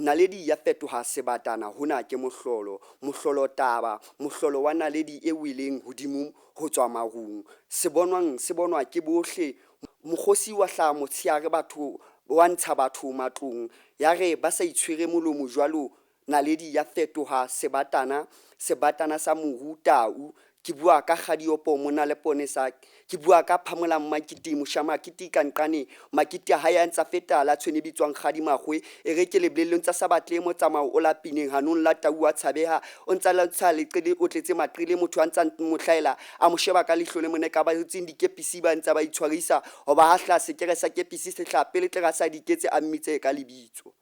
naledi ya fetoha sebatana hona ke mohlolo taba mohlolo wa naledi e wileng hodimo ho tswa marung se bonwa ke bohle mokgosi wa hla motshiare batho wa ntsha batho matlong ya re ba sa itshwere molomo jwalo naledi ya fetoha sebatana sa mohutau ke bua ka Kgadiopo mona le Ponesa ke bua ka Phamola Makiti Moshama Kiti Kanqane Makiti ha ya ntsa feta la tshwene bitswang Kgadimagwe e re ke lebleleng tsa sabatle mo tsamao o lapineng hanong la taua tshabeha o ntsa la tsha le qele o tletse maqile motho a ntsa mohlaela a mo sheba ka lihlole mone ka ba tsing dikepisi ba ntsa ba itshwarisa ho ba hahla sekere sa kepisi se hlape le tlera sa diketse a mmitse ka lebitso